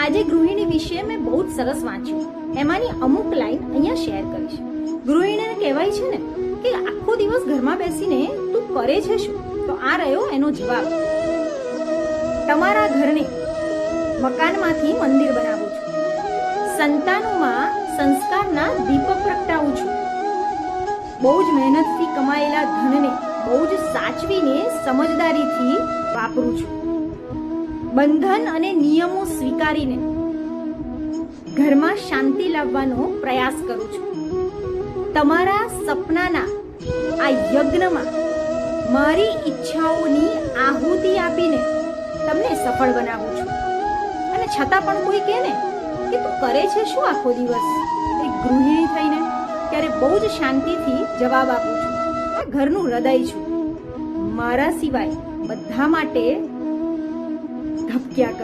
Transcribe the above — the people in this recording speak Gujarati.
આજે ગૃહિણી વિશે મેં બહુ જ સરસ વાંચ્યું. એમાંની અમુક લાઈન અહીંયા શેર કરીશ. ગૃહિણીને કહેવાય છે ને કે આખો દિવસ ઘરમાં બેસીને તું કરે છે શું? તો આ રહ્યો એનો જવાબ. તમારા ઘરને મકાનમાંથી મંદિર બનાવું છું. સંતાનોમાં સંસ્કારના દીપક પ્રગટાવું છું. બહુ જ મહેનતથી કમાયેલા ધનને બહુ જ સાચવીને સમજદારીથી વાપરું છું. બંધન અને નિયમો સ્વીકારીને ઘરમાં શાંતિ લાવવાનો પ્રયાસ કરું છું. તમારા સપનાના આ યજ્ઞમાં મારી ઈચ્છાઓની આહુતિ આપીને તમને સફળ બનાવું છું. અને છતાં પણ કોઈ કહે ને કે તું કરે છે શું આખો દિવસ, એક ગૃહિણી થઈને ત્યારે બહુ જ શાંતિથી જવાબ આપું છું. આ ઘરનું હૃદય છું. મારા સિવાય બધા માટે ધબક્યા